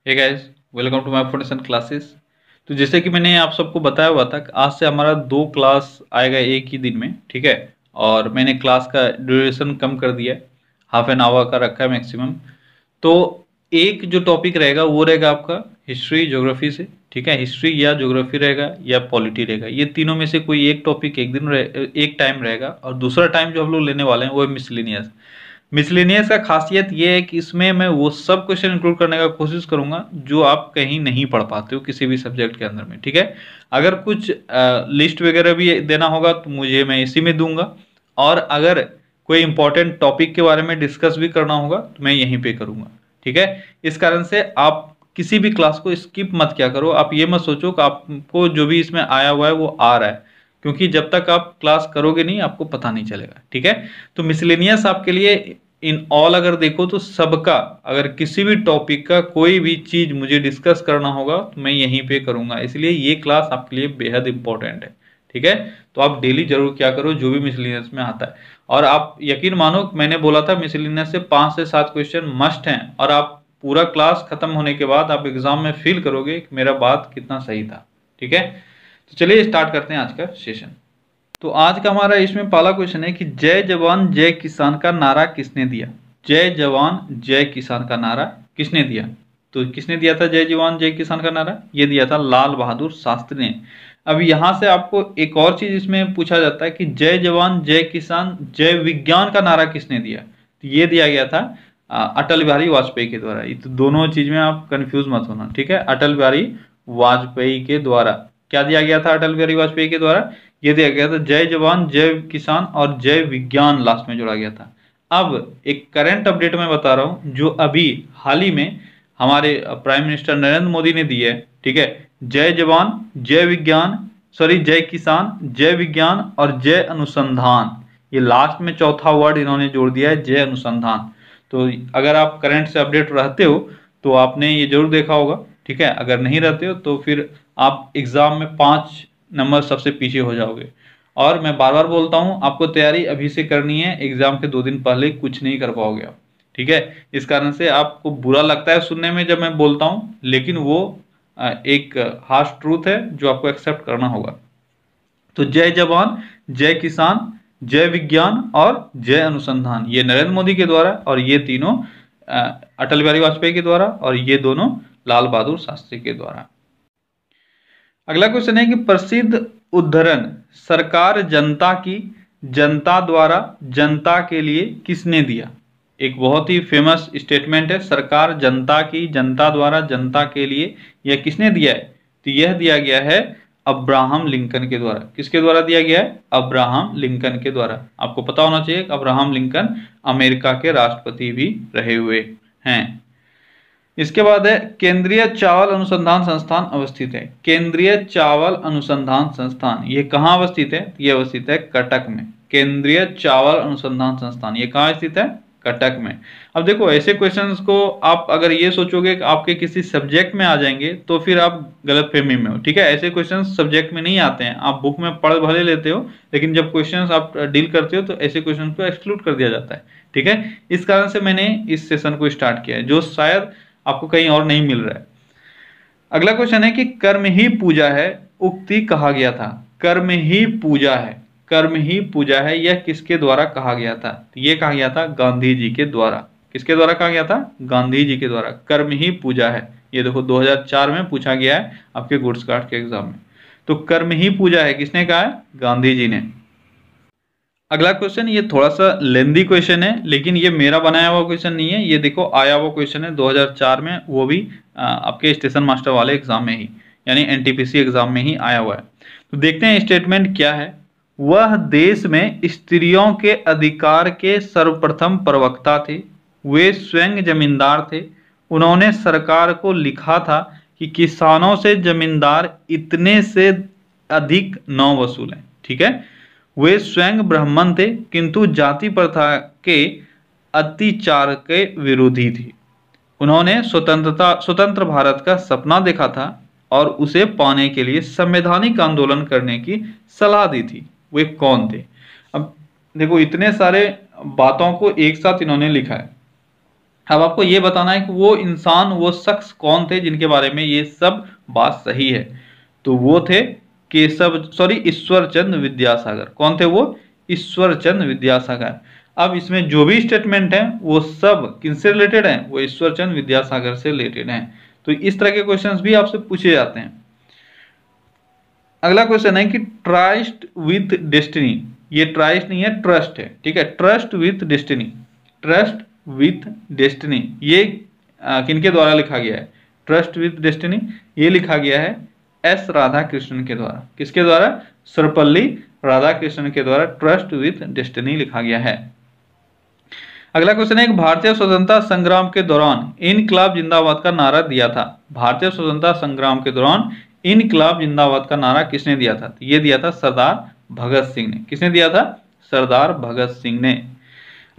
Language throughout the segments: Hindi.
Hey guys, welcome to my foundation classes. तो जैसे कि मैंने आप सबको बताया हुआ था कि आज से हमारा 2 क्लास आएगा एक ही दिन में, ठीक है। और मैंने क्लास का ड्यूरेशन कम कर दिया है, हाफ एन आवर का रखा है मैक्सिमम। तो एक जो टॉपिक रहेगा वो रहेगा आपका हिस्ट्री ज्योग्राफी से, ठीक है। हिस्ट्री या ज्योग्राफी रहेगा या पॉलिटी रहेगा, ये तीनों में से कोई एक टॉपिक एक टाइम रहेगा। और दूसरा टाइम जो हम लोग लेने वाले हैं वो है मिसलेनियस। मिसलेनियस का खासियत ये है कि इसमें मैं वो सब क्वेश्चन इंक्लूड करने का कोशिश करूंगा जो आप कहीं नहीं पढ़ पाते हो किसी भी सब्जेक्ट के अंदर में, ठीक है। अगर कुछ लिस्ट वगैरह भी देना होगा तो मुझे मैं इसी में दूंगा। और अगर कोई इंपॉर्टेंट टॉपिक के बारे में डिस्कस भी करना होगा तो मैं यहीं पे करूंगा, ठीक है। इस कारण से आप किसी भी क्लास को स्किप मत किया करो। आप ये मत सोचो कि आपको जो भी इसमें आया हुआ है वो आ रहा है, क्योंकि जब तक आप क्लास करोगे नहीं आपको पता नहीं चलेगा, ठीक है। तो मिसलेनियस आपके लिए इन ऑल अगर देखो तो सबका, अगर किसी भी टॉपिक का कोई भी चीज मुझे डिस्कस करना होगा तो मैं यहीं पे करूंगा, इसलिए ये क्लास आपके लिए बेहद इंपॉर्टेंट है, ठीक है। तो आप डेली जरूर क्या करो जो भी मिसलेनियस में आता है। और आप यकीन मानो, मैंने बोला था मिसलेनियस से 5 से 7 क्वेश्चन मस्ट हैं, और आप पूरा क्लास खत्म होने के बाद आप एग्जाम में फील करोगे कि मेरा बात कितना सही था, ठीक है। तो चलिए स्टार्ट करते हैं आज का सेशन। तो आज का हमारा इसमें पहला क्वेश्चन है कि जय जवान जय किसान का नारा किसने दिया। जय जवान जय किसान का नारा किसने दिया? तो किसने दिया था जय जवान जय किसान का नारा? ये दिया था लाल बहादुर शास्त्री ने। अब यहां से आपको एक और चीज इसमें पूछा जाता है कि जय जवान जय किसान जय विज्ञान का नारा किसने दिया? तो ये दिया गया था अटल बिहारी वाजपेयी के द्वारा। ये तो दोनों चीज में आप कंफ्यूज मत होना, ठीक है। अटल बिहारी वाजपेयी के द्वारा क्या दिया गया था? अटल बिहारी वाजपेयी के द्वारा ये दिया गया था जय जवान जय किसान और जय विज्ञान लास्ट में जोड़ा गया था। अब एक करंट अपडेट मैं बता रहा हूं जो अभी हाल ही में हमारे प्राइम मिनिस्टर नरेंद्र मोदी ने दी है, ठीक है। जय जवान जय विज्ञान, सॉरी जय किसान जय विज्ञान और जय अनुसंधान, ये लास्ट में चौथा वर्ड इन्होंने जोड़ दिया है, जय अनुसंधान। तो अगर आप करंट से अपडेट रहते हो तो आपने ये जरूर देखा होगा, ठीक है। अगर नहीं रहते हो तो फिर आप एग्जाम में 5 नंबर सबसे पीछे हो जाओगे। और मैं बार बार बोलता हूं आपको तैयारी अभी से करनी है, एग्जाम के 2 दिन पहले कुछ नहीं कर पाओगे आप, ठीक है। इस कारण से आपको बुरा लगता है सुनने में जब मैं बोलता हूं, लेकिन वो एक हार्श ट्रूथ है जो आपको एक्सेप्ट करना होगा। तो जय जवान जय किसान जय विज्ञान और जय अनुसंधान, ये नरेंद्र मोदी के द्वारा, और ये तीनों अटल बिहारी वाजपेयी के द्वारा, और ये दोनों लाल बहादुर शास्त्री के द्वारा। अगला क्वेश्चन है कि प्रसिद्ध उद्धरण सरकार जनता की जनता द्वारा जनता के लिए किसने दिया? एक बहुत ही फेमस स्टेटमेंट है, सरकार जनता की जनता द्वारा जनता के लिए, यह किसने दिया है? तो यह दिया गया है अब्राहम लिंकन के द्वारा। किसके द्वारा दिया गया है? अब्राहम लिंकन के द्वारा। आपको पता होना चाहिए कि अब्राहम लिंकन अमेरिका के राष्ट्रपति भी रहे हुए हैं। इसके बाद है केंद्रीय चावल अनुसंधान संस्थान अवस्थित है। केंद्रीय चावल अनुसंधान संस्थान ये कहाँ अवस्थित है? ये अवस्थित है कटक में। केंद्रीय चावल अनुसंधान संस्थान ये कहाँ स्थित है? कटक में। अब देखो ऐसे क्वेश्चंस को आप अगर ये सोचोगे कि आपके किसी सब्जेक्ट में आ जाएंगे तो फिर आप गलत फहमी में हो, ठीक है। ऐसे क्वेश्चंस सब्जेक्ट में नहीं आते हैं, आप बुक में पढ़ भले लेते हो, लेकिन जब क्वेश्चंस आप डील करते हो तो ऐसे क्वेश्चंस को एक्सक्लूड कर दिया जाता है, ठीक है। इस कारण से मैंने इस सेशन को स्टार्ट किया है जो शायद आपको कहीं और नहीं मिल रहा है। अगला क्वेश्चन है कि कर्म ही पूजा है उक्ति कहा गया था। कर्म ही पूजा है, कर्म ही पूजा है, यह किसके द्वारा कहा गया था? तो ये कहा गया था गांधी जी के द्वारा। किसके द्वारा कहा गया था? गांधी जी के द्वारा। कर्म ही पूजा है, ये देखो 2004 में पूछा गया है आपके गुड्स कार्ड के एग्जाम में। तो कर्म ही पूजा है किसने कहा है? गांधी जी ने। अगला क्वेश्चन ये थोड़ा सा लेंदी क्वेश्चन है, लेकिन ये मेरा बनाया हुआ क्वेश्चन नहीं है, ये देखो आया हुआ क्वेश्चन है 2004 में, वो भी आपके स्टेशन मास्टर वाले एग्जाम में ही, यानी एनटीपीसी एग्जाम में ही आया हुआ है। तो देखते हैं स्टेटमेंट क्या है। वह देश में स्त्रियों के अधिकार के सर्वप्रथम प्रवक्ता थे। वे स्वयं जमींदार थे। उन्होंने सरकार को लिखा था कि किसानों से जमींदार इतने से अधिक न वसूलें, ठीक है। वे स्वयं ब्राह्मण थे किंतु जाति प्रथा के अत्याचार के विरोधी थे। उन्होंने स्वतंत्र भारत का सपना देखा था और उसे पाने के लिए संवैधानिक आंदोलन करने की सलाह दी थी। वे कौन थे? अब देखो इतने सारे बातों को एक साथ इन्होंने लिखा है। अब आपको ये बताना है कि वो इंसान, वो शख्स कौन थे जिनके बारे में ये सब बात सही है। तो वो थे ईश्वरचंद विद्यासागर। कौन थे वो? ईश्वरचंद विद्यासागर। अब इसमें जो भी स्टेटमेंट है वो सब किनसे रिलेटेड है? वो ईश्वरचंद विद्यासागर से रिलेटेड है। तो इस तरह के क्वेश्चंस भी आपसे पूछे जाते हैं। अगला क्वेश्चन है कि ट्रस्ट विथ डेस्टिनी। ये ट्रस्ट नहीं है, ट्रस्ट है, ठीक है। Trust with destiny, trust with destiny ये किनके द्वारा लिखा गया है? ट्रस्ट विथ डेस्टिनी ये लिखा गया है एस राधा कृष्णन के द्वारा। किसके द्वारा? सर्वपल्ली राधाकृष्णन के द्वारा ट्रस्ट विथ डेस्टिनी लिखा गया है। अगला क्वेश्चन है, भारतीय स्वतंत्रता संग्राम के दौरान इनकलाब जिंदाबाद का नारा दिया था। भारतीय स्वतंत्रता संग्राम के दौरान इनकलाब जिंदाबाद का नारा किसने दिया था? ये दिया था सरदार भगत सिंह ने। किसने दिया था? सरदार भगत सिंह ने।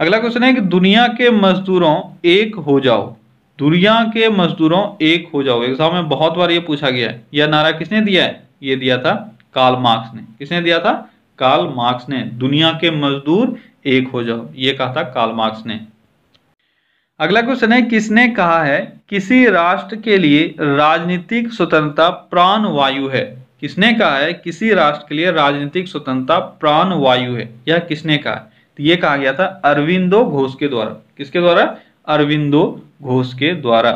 अगला क्वेश्चन है कि दुनिया के मजदूरों एक हो जाओ। दुनिया के मजदूरों एक हो जाओ, एग्जाम में बहुत बार ये पूछा गया है। यह नारा किसने दिया है? ये दिया था कार्ल मार्क्स ने। किसने दिया था? कार्ल मार्क्स ने। दुनिया के मजदूर एक हो जाओ, ये कहा था कार्ल मार्क्स ने। अगला क्वेश्चन है, किसने कहा है किसी राष्ट्र के लिए राजनीतिक स्वतंत्रता प्राण वायु है? किसने कहा है किसी राष्ट्र के लिए राजनीतिक स्वतंत्रता प्राण वायु है? यह किसने कहा? तो ये कहा गया था अरविंदो घोष के द्वारा। किसके द्वारा? अरविंदो घोष के द्वारा।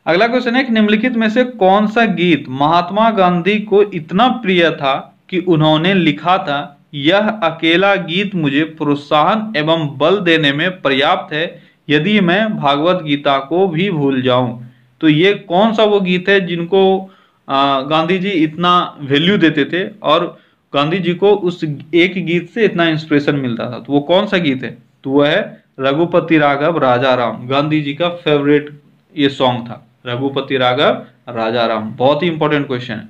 अगला क्वेश्चन है कि निम्नलिखित में से कौन सा गीत महात्मा गांधी को इतना प्रिय था कि उन्होंने लिखा था, यह अकेला गीत मुझे प्रोत्साहन एवं बल देने में पर्याप्त है यदि मैं भागवत गीता को भी भूल जाऊं। तो ये कौन सा वो गीत है जिनको गांधी जी इतना वैल्यू देते थे और गांधी जी को उस एक गीत से इतना इंस्पिरेशन मिलता था? तो वो कौन सा गीत है? तो वह है रघुपति राघव राजा राम। गांधी जी का फेवरेट ये सॉन्ग था, रघुपति राघव राजा राम। बहुत ही इंपॉर्टेंट क्वेश्चन है।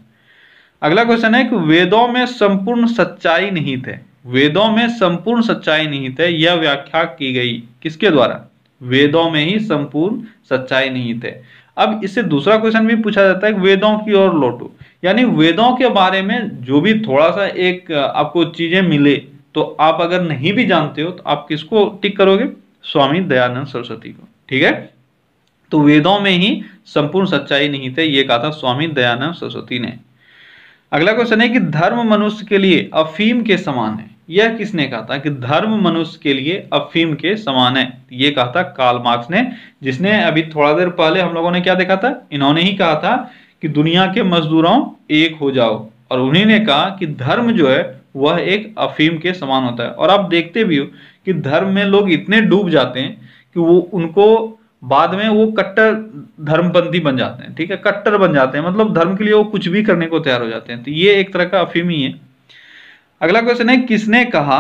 अगला क्वेश्चन है कि वेदों में संपूर्ण सच्चाई निहित है। वेदों में संपूर्ण सच्चाई निहित है, यह व्याख्या की गई किसके द्वारा? वेदों में ही संपूर्ण सच्चाई निहित है। अब इससे दूसरा क्वेश्चन भी पूछा जाता है कि वेदों की ओर लौटो, यानी वेदों के बारे में जो भी थोड़ा सा एक आपको चीजें मिले तो आप अगर नहीं भी जानते हो तो आप किसको टिक करोगे? स्वामी दयानंद सरस्वती को, ठीक है। तो वेदों में ही संपूर्ण सच्चाई निहित है, ये कहा था स्वामी दयानंद सरस्वती ने। अगला क्वेश्चन है कि धर्म मनुष्य के लिए अफीम के समान है। यह किसने कहा था कि धर्म मनुष्य के लिए अफीम के समान है? ये कहा था कार्ल मार्क्स ने, जिसने अभी थोड़ा देर पहले हम लोगों ने क्या देखा था? इन्होंने ही कहा था कि दुनिया के मजदूरों एक हो जाओ, और उन्हीं ने कहा कि धर्म जो है वह एक अफीम के समान होता है। और आप देखते भी हो कि धर्म में लोग इतने डूब जाते हैं कि वो उनको बाद में वो कट्टर धर्मपंथी बन जाते हैं, ठीक है, कट्टर बन जाते हैं, मतलब धर्म के लिए वो कुछ भी करने को तैयार हो जाते हैं। तो ये एक तरह का अफीम ही है। अगला क्वेश्चन है, किसने कहा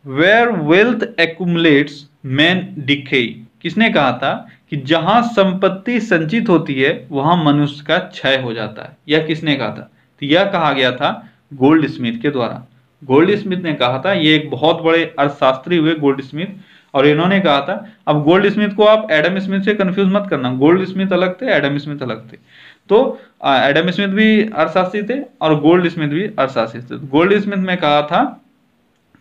वेयर वेल्थ एक्युमुलेट्स मैन डिके? किसने कहा था कि जहां संपत्ति संचित होती है वहां मनुष्य का क्षय हो जाता है? यह किसने कहा था? तो यह कहा गया था गोल्ड स्मिथ के द्वारा। गोल्ड स्मिथ ने कहा था, ये एक बहुत बड़े अर्थशास्त्री हुए गोल्ड स्मिथ, और इन्होंने कहा था। अब गोल्ड स्मिथ को आप एडम स्मिथ से कंफ्यूज मत करना, गोल्ड स्मिथ अलग थे, एडम स्मिथ अलग थे। तो एडम स्मिथ भी अर्थशास्त्री थे और गोल्ड स्मिथ भी अर्थशास्त्री थे। गोल्ड स्मिथ ने कहा था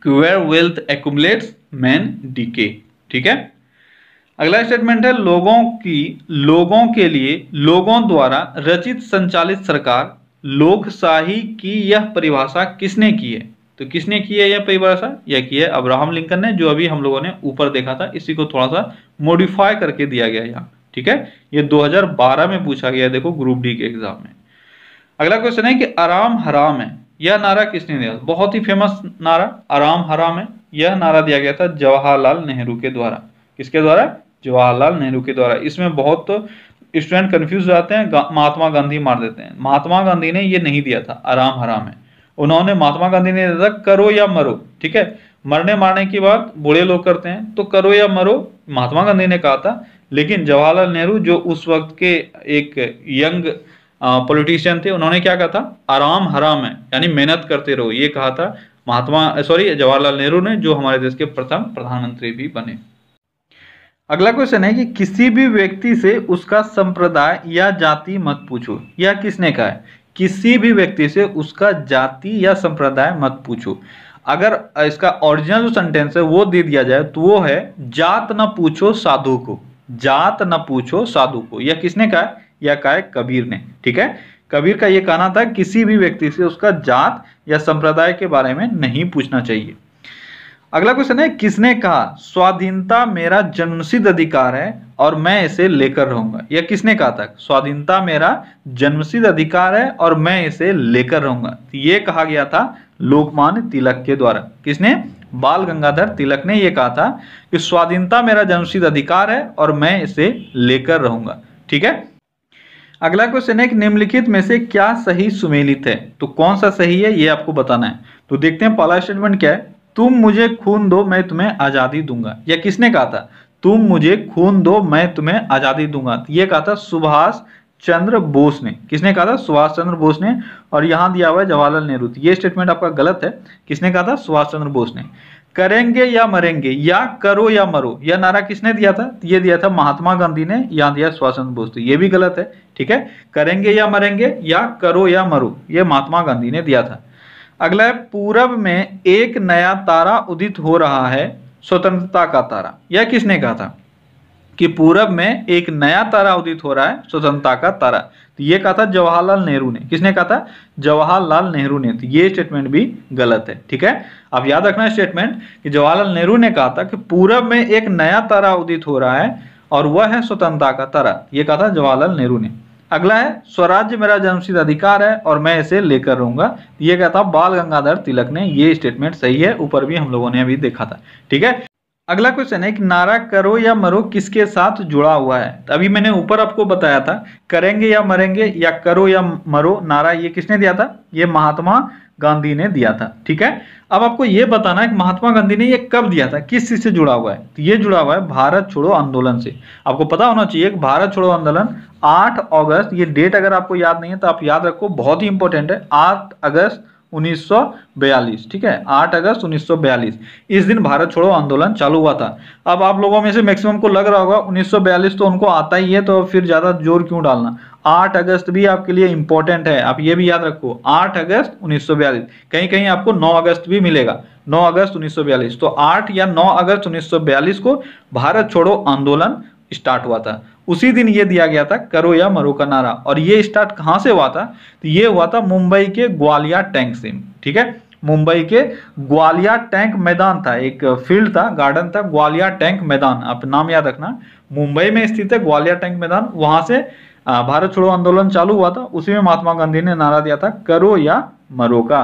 कि वेयर वेल्थ एक्युमुलेट्स मैन डीके, ठीक है। अगला स्टेटमेंट है, लोगों के लिए लोगों द्वारा रचित संचालित सरकार लोकशाही की यह परिभाषा किसने की है? तो किसने की है यह परिभाषा? यह की है अब्राहम लिंकन ने, जो अभी हम लोगों ने ऊपर देखा था। इसी को थोड़ा सा मॉडिफाई करके दिया गया यहाँ, ठीक है। ये 2012 में पूछा गया, देखो ग्रुप डी के एग्जाम में। अगला क्वेश्चन है कि आराम हराम है, यह नारा किसने दिया? बहुत ही फेमस नारा आराम हराम है, यह नारा दिया गया था जवाहरलाल नेहरू के द्वारा। किसके द्वारा? जवाहरलाल नेहरू के द्वारा। इसमें बहुत स्टूडेंट कंफ्यूज जाते हैं, महात्मा गांधी मार देते हैं। महात्मा गांधी ने ये नहीं दिया था आराम हराम है, उन्होंने महात्मा गांधी ने दिया था करो या मरो, ठीक है। मरने मारने की बात बूढ़े लोग करते हैं, तो करो या मरो महात्मा गांधी ने कहा था। लेकिन जवाहरलाल नेहरू जो उस वक्त के एक यंग पॉलिटिशियन थे, उन्होंने क्या कहा था? आराम हराम है, यानी मेहनत करते रहो, ये कहा था जवाहरलाल नेहरू ने, जो हमारे देश के प्रथम प्रधानमंत्री भी बने। अगला क्वेश्चन है कि किसी भी व्यक्ति से उसका संप्रदाय या जाति मत पूछो। यह किसने कहा है? किसी भी व्यक्ति से उसका जाति या संप्रदाय मत पूछो। अगर इसका ओरिजिनल जो सेंटेंस है वो दे दिया जाए तो वो है, जात न पूछो साधु को। जात न पूछो साधु को। यह किसने कहा? यह कहा है कबीर ने। ठीक है, कबीर का यह कहना था किसी भी व्यक्ति से उसका जात या संप्रदाय के बारे में नहीं पूछना चाहिए। अगला क्वेश्चन है, किसने कहा स्वाधीनता मेरा जन्मसिद्ध अधिकार है और मैं इसे लेकर रहूंगा? यह किसने कहा था? स्वाधीनता मेरा जन्मसिद्ध अधिकार है और मैं इसे लेकर रहूंगा। तो ये कहा गया था लोकमान्य तिलक के द्वारा। किसने? बाल गंगाधर तिलक ने यह कहा था कि स्वाधीनता मेरा जन्मसिद्ध अधिकार है और मैं इसे लेकर रहूंगा। ठीक है, अगला क्वेश्चन है कि निम्नलिखित में से क्या सही सुमेलित है? तो कौन सा सही है ये आपको बताना है। तो देखते हैं पहला स्टेटमेंट क्या है, तुम मुझे खून दो मैं तुम्हें आजादी दूंगा। यह किसने कहा था? तुम मुझे खून दो मैं तुम्हें आजादी दूंगा। ये कहा था सुभाष चंद्र बोस ने। किसने कहा था? सुभाष चंद्र बोस ने। और यहां दिया हुआ है जवाहरलाल नेहरू। ये स्टेटमेंट आपका गलत है। किसने कहा था? सुभाष चंद्र बोस ने। करेंगे या मरेंगे या करो या मरो, यह नारा किसने दिया था? ये दिया था महात्मा गांधी ने, यहां दिया सुभाष चंद्र बोस। तो ये भी गलत है। ठीक है, करेंगे या मरेंगे या करो या मरो, ये महात्मा गांधी ने दिया था। अगला है, पूरब में एक नया तारा उदित हो रहा है, स्वतंत्रता का तारा। यह किसने कहा था कि पूरब में एक नया तारा उदित हो रहा है, स्वतंत्रता का तारा? तो ये कहा था जवाहरलाल नेहरू ने। किसने कहा था? जवाहरलाल नेहरू ने। तो ये स्टेटमेंट भी गलत है। ठीक है, आप याद रखना स्टेटमेंट कि जवाहरलाल नेहरू ने कहा था कि पूरब में एक नया तारा उदित हो रहा है और वह है स्वतंत्रता का तारा। ये कहा था जवाहरलाल नेहरू ने। अगला है, स्वराज्य मेरा जन्मसिद्ध अधिकार है और मैं इसे लेकर रहूंगा। ये कहता बाल गंगाधर तिलक ने। ये स्टेटमेंट सही है, ऊपर भी हम लोगों ने अभी देखा था। ठीक है, अगला क्वेश्चन है कि नारा करो या मरो किसके साथ जुड़ा हुआ है? अभी मैंने ऊपर आपको बताया था करेंगे या मरेंगे या करो या मरो नारा ये किसने दिया था? ये महात्मा गांधी ने दिया था। ठीक है, अब आपको ये बताना है कि महात्मा गांधी ने ये कब दिया था, किस चीज से जुड़ा हुआ है? तो ये जुड़ा हुआ है भारत छोड़ो आंदोलन से। आपको पता होना चाहिए कि भारत छोड़ो आंदोलन 8 अगस्त, ये डेट अगर आपको याद नहीं है तो आप याद रखो, बहुत ही इंपॉर्टेंट है। 8 अगस्त 1942। ठीक है, 8 अगस्त 1942 इस दिन भारत छोड़ो आंदोलन चालू हुआ था। अब आप लोगों में से मैक्सिमम को लग रहा होगा 1942 तो उनको आता ही है, तो फिर ज्यादा जोर क्यों डालना। 8 अगस्त भी आपके लिए इंपॉर्टेंट है, आप ये भी याद रखो। 8 अगस्त 1942, कहीं कहीं आपको 9 अगस्त भी मिलेगा। 9 अगस्त 1942, तो 8 या 9 अगस्त 1942 को भारत छोड़ो आंदोलन स्टार्ट हुआ था। उसी दिन ये दिया गया था करो या मरो का नारा। और ये स्टार्ट कहां से हुआ था? तो ये हुआ था मुंबई के ग्वालियर टैंक से। ठीक है, मुंबई के ग्वालियर टैंक मैदान था, एक फील्ड था, गार्डन था, ग्वालियर टैंक मैदान, आप नाम याद रखना। मुंबई में स्थित है ग्वालियर टैंक मैदान, वहां से भारत छोड़ो आंदोलन चालू हुआ था। उसी में महात्मा गांधी ने नारा दिया था करो या मरो का।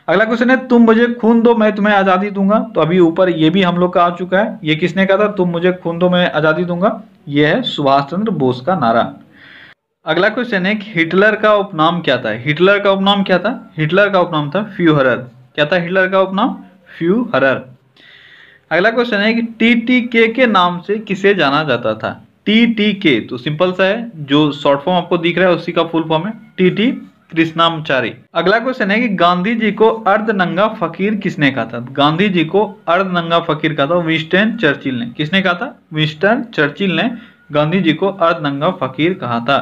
अगला क्वेश्चन है, तुम मुझे खून दो मैं तुम्हें आजादी दूंगा। तो अभी ऊपर ये भी हम लोग का आ चुका है। ये किसने कहा था? तुम मुझे खून दो मैं आजादी दूंगा। ये है सुभाष चंद्र बोस का नारा। अगला क्वेश्चन है कि हिटलर का उपनाम क्या था? हिटलर का उपनाम क्या था? हिटलर का उपनाम था फ्यूहरर। क्या था हिटलर का उपनाम? फ्यूहरर। अगला क्वेश्चन है कि टीटीके के नाम से किसे जाना जाता था? टीटीके तो सिंपल सा है, जो शॉर्ट फॉर्म आपको दिख रहा है उसी का फुल फॉर्म है टीटी कृष्णामचारी। अगला क्वेश्चन है कि गांधी जी को अर्धनंगा फकीर किसने कहा था? गांधी जी को अर्धनंगा फकीर कहा था विंस्टन चर्चिल ने। किसने कहा था? विंस्टन चर्चिल ने गांधी जी को अर्धनंगा फकीर कहा था।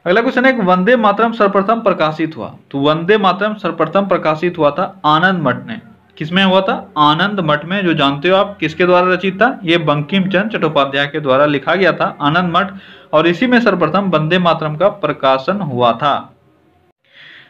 अगला क्वेश्चन है कि वंदे मातरम सर्वप्रथम प्रकाशित हुआ। तो वंदे मातरम सर्वप्रथम प्रकाशित हुआ था आनंद मठ में। किसमें हुआ था? आनंद मठ में, जो जानते हो आप किसके द्वारा रचित था? ये बंकिम चंद्र चट्टोपाध्याय के द्वारा लिखा गया था आनंद मठ, और इसी में सर्वप्रथम वंदे मातरम का प्रकाशन हुआ था।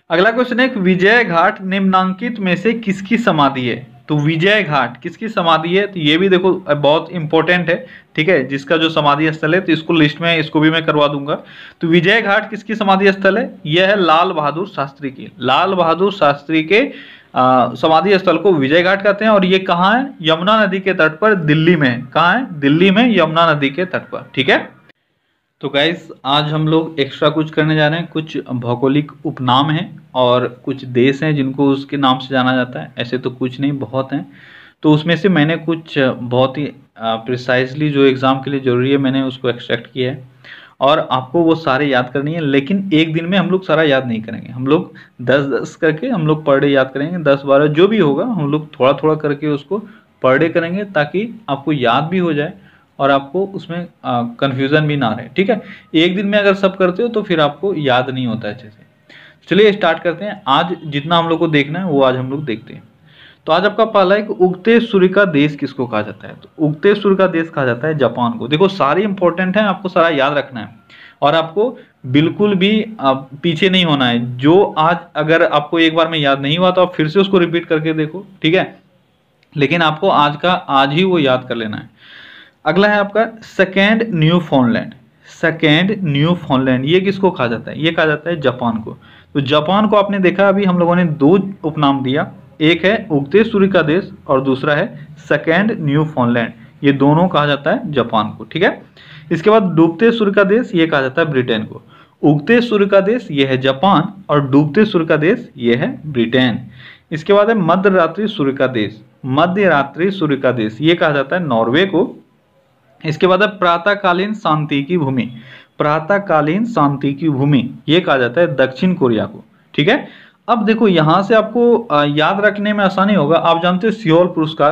अगला क्वेश्चन है विजय घाट निम्नांकित में से किसकी समाधि है? तो विजय घाट किसकी समाधि है? तो ये भी देखो बहुत इंपॉर्टेंट है। ठीक है, जिसका जो समाधि स्थल है तो इसको लिस्ट में इसको भी मैं करवा दूंगा। तो विजय घाट किसकी समाधि स्थल है? यह है लाल बहादुर शास्त्री की। लाल बहादुर शास्त्री के समाधि स्थल को विजय घाट कहते हैं। और ये कहाँ है? यमुना नदी के तट पर, दिल्ली में। कहाँ है? दिल्ली में यमुना नदी के तट पर। ठीक है, तो गाइस आज हम लोग एक्स्ट्रा कुछ करने जा रहे हैं। कुछ भौगोलिक उपनाम हैं और कुछ देश हैं जिनको उसके नाम से जाना जाता है। ऐसे तो कुछ नहीं, बहुत हैं। तो उसमें से मैंने कुछ बहुत ही प्रिसाइजली जो एग्ज़ाम के लिए ज़रूरी है मैंने उसको एक्सट्रैक्ट किया है, और आपको वो सारे याद करनी है। लेकिन एक दिन में हम लोग सारा याद नहीं करेंगे, हम लोग 10-10 करके हम लोग पर डे याद करेंगे। 10-12 जो भी होगा हम लोग थोड़ा थोड़ा करके उसको पर डे करेंगे, ताकि आपको याद भी हो जाए और आपको उसमें कंफ्यूजन भी ना रहे। ठीक है, एक दिन में अगर सब करते हो तो फिर आपको याद नहीं होता अच्छे से। चलिए स्टार्ट करते हैं। आज जितना हम लोग को देखना है वो आज हम लोग देखते हैं। तो आज आपका पहला है कि उगते सूर्य का देश किसको कहा जाता है। तो उगते सूर्य का देश कहा जाता है जापान को। देखो सारे इंपॉर्टेंट हैं, आपको सारा याद रखना है और आपको बिल्कुल भी पीछे नहीं होना है। जो आज अगर आपको एक बार में याद नहीं हुआ तो आप फिर से उसको रिपीट करके देखो, ठीक है, लेकिन आपको आज का आज ही वो याद कर लेना है। अगला है आपका सेकेंड न्यू फाउंडलैंड। सेकेंड न्यू फाउंडलैंड ये किसको कहा जाता है, ये कहा जाता है जापान को। तो जापान को आपने देखा अभी हम लोगों ने दो उपनाम दिया, एक है उगते सूर्य का देश और दूसरा है सेकेंड न्यू फाउंडलैंड, ये दोनों कहा जाता है जापान को, ठीक है। इसके बाद डूबते सूर्य का देश ये कहा जाता है ब्रिटेन को। उगते सूर्य का देश ये है जापान और डूबते सूर्य का देश ये है ब्रिटेन। इसके बाद है मध्य रात्रि सूर्य का देश। मध्य रात्रि सूर्य का देश ये कहा जाता है नॉर्वे को। इसके बाद है प्रातःकालीन शांति की भूमि। प्रातःकालीन शांति की भूमि ये कहा जाता है दक्षिण कोरिया को, ठीक है। अब देखो यहां से आपको याद रखने में आसानी होगा। आप जानते हो सियोल पुरस्कार,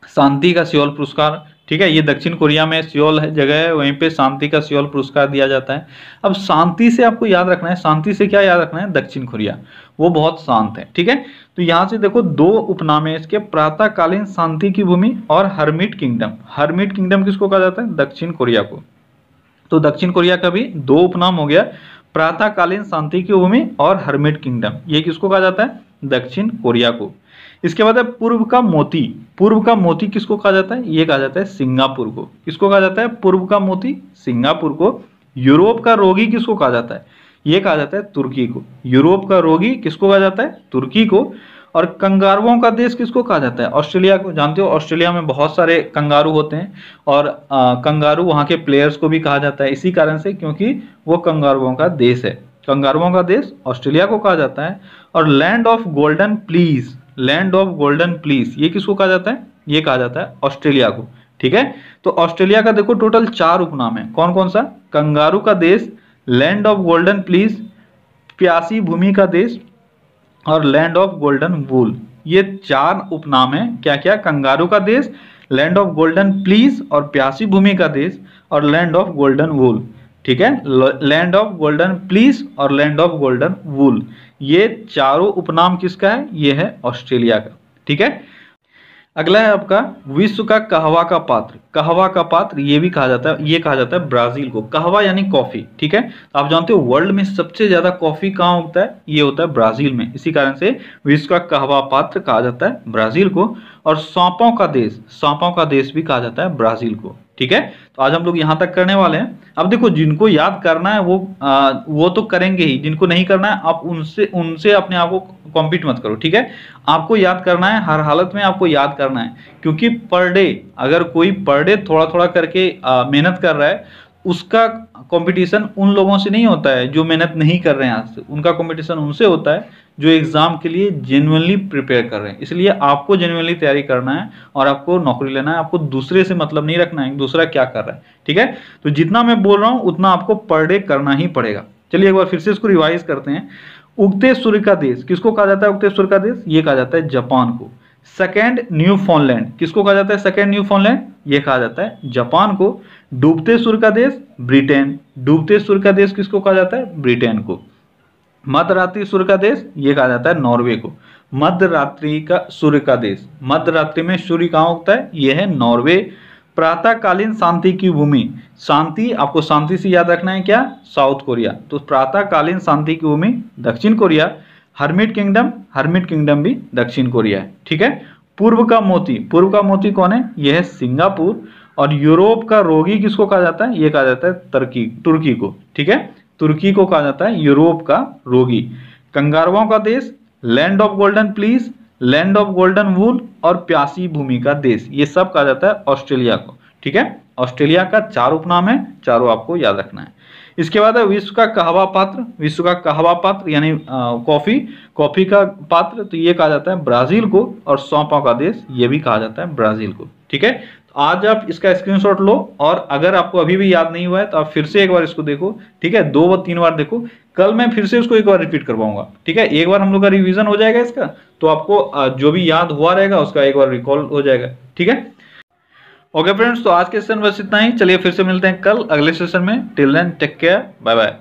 शांति का सियोल पुरस्कार, ठीक है, ये दक्षिण कोरिया में सियोल है जगह है, वहीं पे शांति का सियोल पुरस्कार दिया जाता है। अब शांति से आपको याद रखना है, शांति से क्या याद रखना है, दक्षिण कोरिया, वो बहुत शांत है, ठीक है। तो यहाँ से देखो दो उपनाम है इसके, प्रातःकालीन शांति की भूमि और हर्मिट किंगडम। हर्मिट किंगडम किसको कहा जाता है, दक्षिण कोरिया को। तो दक्षिण कोरिया का भी दो उपनाम हो गया, प्रातःकालीन शांति की भूमि और हर्मिट किंगडम, ये किसको कहा जाता है, दक्षिण कोरिया को। इसके बाद है पूर्व का मोती। पूर्व का मोती किसको कहा जाता है, ये कहा जाता है सिंगापुर को। किसको कहा जाता है, पूर्व का मोती, सिंगापुर को। यूरोप का रोगी किसको कहा जाता है, ये कहा जाता है तुर्की को। यूरोप का रोगी किसको कहा जाता है, तुर्की को। और कंगारुओं का देश किसको कहा जाता है, ऑस्ट्रेलिया को। जानते हो ऑस्ट्रेलिया में बहुत सारे कंगारू होते हैं और कंगारू वहाँ के प्लेयर्स को भी कहा जाता है इसी कारण से, क्योंकि वो कंगारुओं का देश है। कंगारुओं का देश ऑस्ट्रेलिया को कहा जाता है। और land of golden fleece, land of golden please ये किसको कहा जाता है, ये कहा जाता है ऑस्ट्रेलिया को, ठीक है। तो ऑस्ट्रेलिया का देखो टोटल 4 उपनाम है, कौन कौन सा, कंगारू का देश, लैंड ऑफ गोल्डन प्लीज, प्यासी भूमि का देश और लैंड ऑफ गोल्डन वूल। ये 4 उपनाम है, क्या क्या, कंगारू का देश, लैंड ऑफ गोल्डन प्लीज और प्यासी भूमि का देश और लैंड ऑफ गोल्डन वूल, ठीक है। लैंड ऑफ गोल्डन प्लीज और लैंड ऑफ गोल्डन वूल, ये चारों उपनाम किसका है, ये है ऑस्ट्रेलिया का, ठीक है। अगला है आपका विश्व का कहवा का पात्र। कहवा का पात्र ये भी कहा जाता है, ये कहा जाता है ब्राजील को। कहवा यानी कॉफी, ठीक है। तो आप जानते हो वर्ल्ड में सबसे ज्यादा कॉफी कहाँ उगता है, ये होता है ब्राजील में, इसी कारण से विश्व का कहवा पात्र कहा जाता है ब्राजील को। और सांपों का देश, सांपों का देश भी कहा जाता है ब्राजील को, ठीक है। तो आज हम लोग यहाँ तक करने वाले हैं। अब देखो जिनको याद करना है वो तो करेंगे ही, जिनको नहीं करना है आप उनसे अपने आप को कॉम्पीट मत करो, ठीक है। आपको याद करना है, हर हालत में आपको याद करना है, क्योंकि पर डे अगर कोई पर डे थोड़ा थोड़ा करके मेहनत कर रहा है, उसका कंपटीशन उन लोगों से नहीं होता है जो मेहनत नहीं कर रहे हैं आज से। उनका कंपटीशन उनसे होता है जो एग्जाम के लिए जेन्युइनली प्रिपेयर कर रहे हैं। इसलिए आपको जेन्युइनली तैयारी करना है और आपको नौकरी लेना है। आपको दूसरे से मतलब नहीं रखना है दूसरा क्या कर रहा है, ठीक है। तो जितना मैं बोल रहा हूं उतना आपको पर डे करना ही पड़ेगा। चलिए एक बार फिर से इसको रिवाइज करते हैं। उगते सूर्य का देश किसको कहा जाता है, उगते सूर्य का देश ये कहा जाता है जापान को। सेकेंड न्यू फाउंडलैंड किसको कहा जाता है, सेकेंड न्यू फाउंडलैंड ये कहा जाता है जापान को। डूबते सूर्य का देश ब्रिटेन, डूबते सूर्य का देश किसको कहा जाता है, ब्रिटेन को। मध्य रात्रि सूर्य का देश ये कहा जाता है नॉर्वे को। मध्य रात्रि का सूर्य का देश, मध्य रात्रि में सूर्य कहाँ उगता है, ये है नॉर्वे। प्रातःकालीन शांति की भूमि, शांति आपको शांति से याद रखना है क्या, साउथ कोरिया। तो प्रातःकालीन शांति की भूमि दक्षिण Korea. Hermit kingdom, hermit kingdom भी दक्षिण कोरिया है, ठीक है। पूर्व का मोती, पूर्व का मोती कौन है, यह है सिंगापुर। और यूरोप का रोगी किसको कहा जाता है, यह कहा जाता है तुर्की को, ठीक है। तुर्की को कहा जाता है यूरोप का रोगी। कंगारुओं का देश, land of golden fleece, land of golden wool और प्यासी भूमि का देश, ये सब कहा जाता है ऑस्ट्रेलिया को, ठीक है। ऑस्ट्रेलिया का 4 उपनाम है, चारों आपको याद रखना है। इसके बाद है विश्व का कहवा पात्र। विश्व का कहवा पात्र यानी कॉफी का पात्र, तो ये कहा जाता है ब्राजील को। और सौंपों का देश ये भी कहा जाता है ब्राजील को, ठीक है। तो आज आप इसका स्क्रीनशॉट लो और अगर आपको अभी भी याद नहीं हुआ है तो आप फिर से एक बार इसको देखो, ठीक है। 2 व 3 बार देखो, कल मैं फिर से इसको एक बार रिपीट करवाऊंगा, ठीक है। एक बार हम लोग का रिवीजन हो जाएगा इसका, तो आपको जो भी याद हुआ रहेगा उसका एक बार रिकॉल हो जाएगा, ठीक है। ओके फ्रेंड्स, तो आज के सेशन बस इतना ही। चलिए फिर से मिलते हैं कल अगले सेशन में। Till then take care, bye bye.